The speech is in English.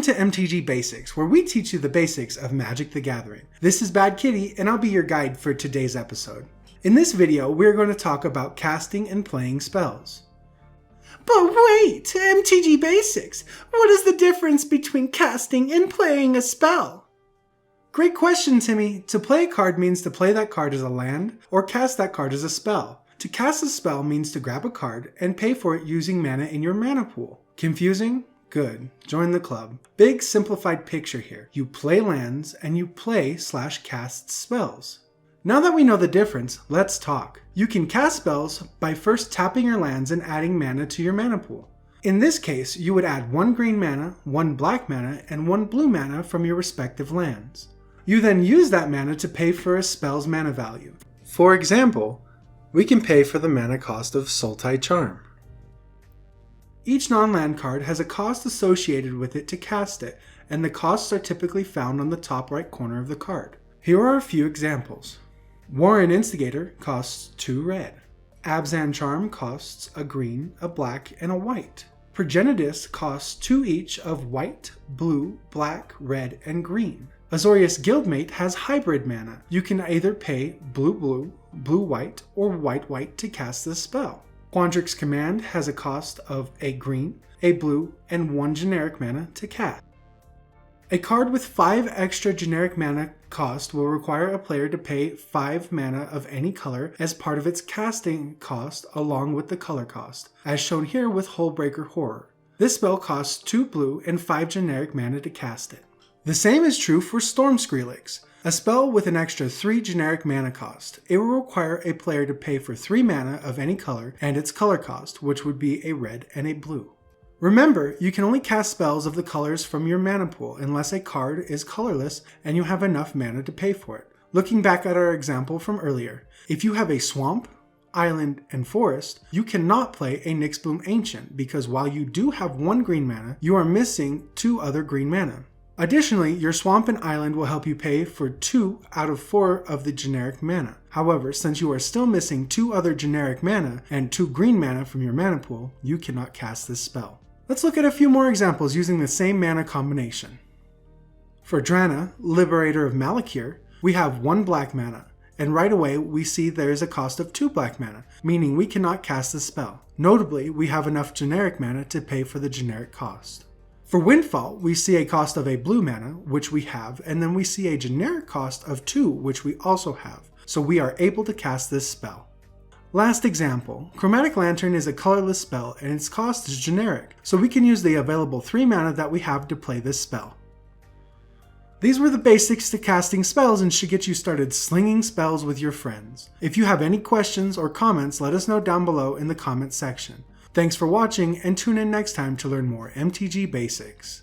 Welcome to MTG Basics, where we teach you the basics of Magic the Gathering. This is Bad Kitty, and I'll be your guide for today's episode. In this video, we're going to talk about casting and playing spells. But wait, MTG Basics, what is the difference between casting and playing a spell? Great question, Timmy. To play a card means to play that card as a land, or cast that card as a spell. To cast a spell means to grab a card and pay for it using mana in your mana pool. Confusing? Good. Join the club. Big simplified picture here. You play lands and you play/cast spells. Now that we know the difference, let's talk. You can cast spells by first tapping your lands and adding mana to your mana pool. In this case, you would add 1 green mana, 1 black mana, and 1 blue mana from your respective lands. You then use that mana to pay for a spell's mana value. For example, we can pay for the mana cost of Sultai Charm. Each non-land card has a cost associated with it to cast it, and the costs are typically found on the top right corner of the card. Here are a few examples. Warren Instigator costs 2 red. Abzan Charm costs a green, a black, and a white. Progenitus costs 2 each of white, blue, black, red, and green. Azorius Guildmate has hybrid mana. You can either pay blue-blue, blue-white, or white-white to cast this spell. Quandrix Command has a cost of a green, a blue, and 1 generic mana to cast. A card with 5 extra generic mana cost will require a player to pay 5 mana of any color as part of its casting cost along with the color cost, as shown here with Hullbreaker Horror. This spell costs 2 blue and 5 generic mana to cast it. The same is true for Storm Skrillex, a spell with an extra 3 generic mana cost. It will require a player to pay for 3 mana of any color and its color cost, which would be a red and a blue. Remember, you can only cast spells of the colors from your mana pool unless a card is colorless and you have enough mana to pay for it. Looking back at our example from earlier, if you have a swamp, island, and forest, you cannot play a Nyxbloom Ancient because while you do have 1 green mana, you are missing 2 other green mana. Additionally, your swamp and island will help you pay for 2 out of 4 of the generic mana. However, since you are still missing 2 other generic mana and 2 green mana from your mana pool, you cannot cast this spell. Let's look at a few more examples using the same mana combination. For Drana, Liberator of Malakir, we have 1 black mana, and right away we see there is a cost of 2 black mana, meaning we cannot cast this spell. Notably, we have enough generic mana to pay for the generic cost. For Windfall, we see a cost of a blue mana, which we have, and then we see a generic cost of 2, which we also have, so we are able to cast this spell. Last example, Chromatic Lantern is a colorless spell and its cost is generic, so we can use the available 3 mana that we have to play this spell. These were the basics to casting spells and should get you started slinging spells with your friends. If you have any questions or comments, let us know down below in the comment section. Thanks for watching and tune in next time to learn more MTG Basics.